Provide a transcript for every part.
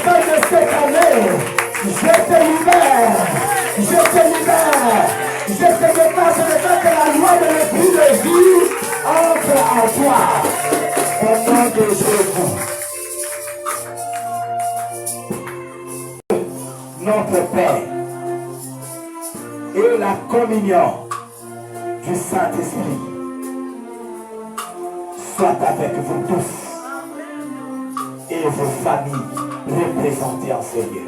fin de cette année, je te libère, je te libère, je te déclare que la loi de l'esprit de vie entre en toi. Au nom de Jésus. Notre Père et la communion du Saint-Esprit soit avec vous tous et vos familles représentées en ce lieu.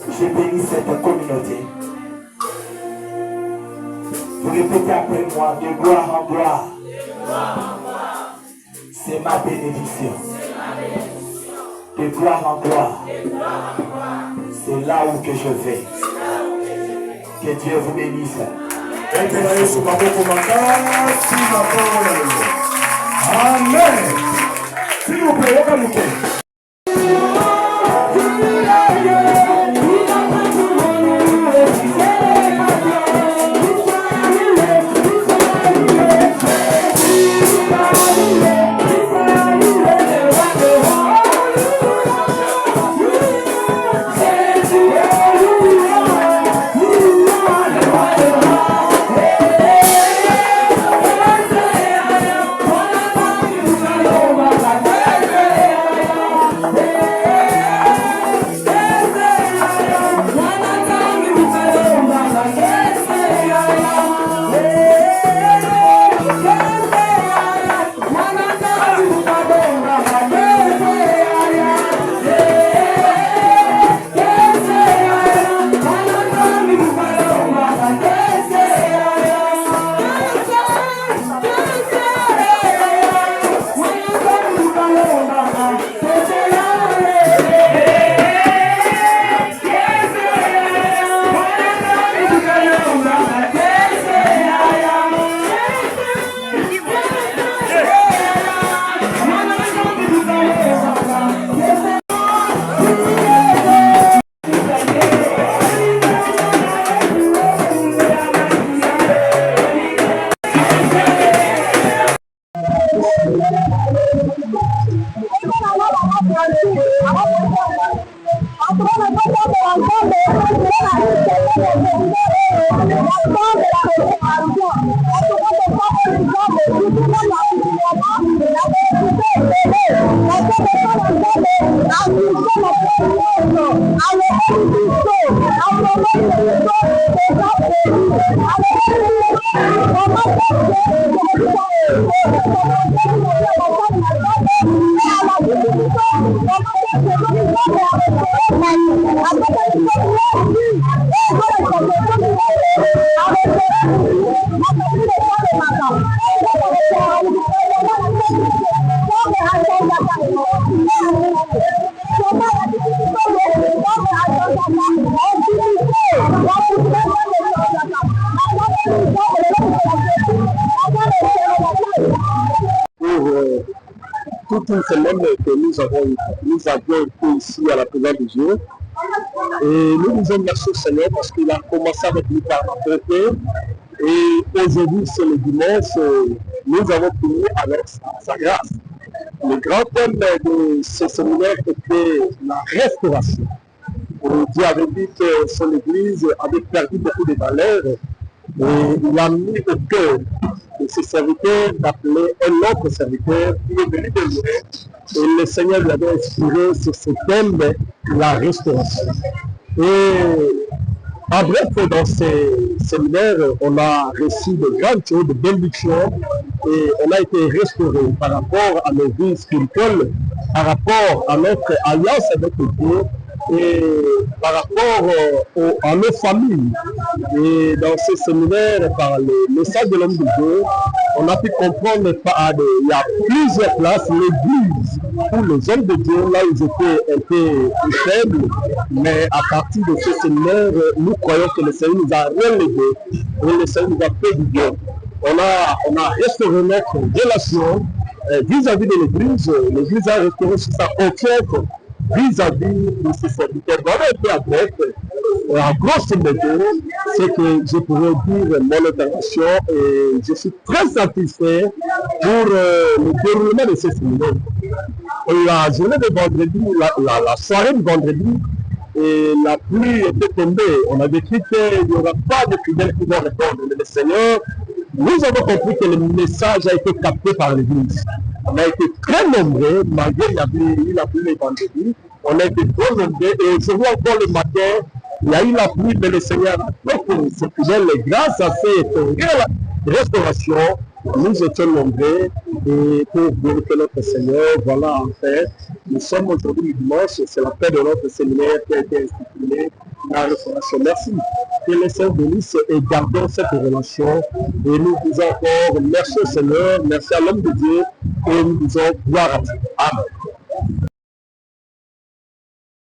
Je bénis cette communauté. Vous répétez après moi, de gloire en gloire. C'est ma bénédiction. De gloire en gloire. C'est là où que je vais. Que Dieu vous bénisse. Amen. S'il vous plaît, toute une semaine que nous avions été ici à la présence de Dieu. Et nous disons merci au Seigneur parce qu'il a commencé avec nous par la bonté. Et aujourd'hui, c'est le dimanche, nous avons fini avec sa grâce. Le grand thème de ce séminaire était la restauration. Dieu avait dit que son Église avait perdu beaucoup de valeurs. Et il a mis au cœur de ses serviteurs d'appeler un autre serviteur qui est venu de loin. Et le Seigneur lui avait inspiré sur ce thème de la restauration. Et en bref, dans ces séminaires, on a reçu de grandes choses, de bénédictions, et on a été restauré par rapport à nos vies spirituelles, par rapport à notre alliance avec Dieu, et par rapport à nos familles. Et dans ces séminaires, par le message de l'homme de Dieu, on a pu comprendre qu'il y a plusieurs places, l'église, où les hommes de Dieu, là ils étaient un peu plus faibles, mais à partir de ce séminaire, nous croyons que le Seigneur nous a relevés et le Seigneur nous a fait du bien. On a restauré notre relation vis-à-vis de l'église. L'église a restauré sa confiance vis-à-vis de ses serviteurs. Voilà un peu à bref. En grosso modo, c'est que je pourrais dire mon intervention et je suis très satisfait pour le déroulement de ce séminaire. la journée de vendredi, la soirée de vendredi, et la pluie était tombée. On avait cru qu'il n'y aura pas de fidèles qui vont répondre. Mais le Seigneur, nous avons compris que le message a été capté par l'Église. On a été très nombreux, malgré la pluie le vendredi. On a été très nombreux et aujourd'hui encore le matin, il y a eu la pluie, mais le Seigneur a fait pour ces fidèles. Grâce à cette restauration, nous étions nombreux et pour glorifier notre Seigneur, voilà en fait, nous sommes aujourd'hui dimanche, c'est la paix de notre séminaire qui a été instituée dans la restauration. Merci. Que les saints bénissent et gardons cette relation. Et nous disons encore merci au Seigneur, merci à l'homme de Dieu et nous disons gloire à Dieu. Amen.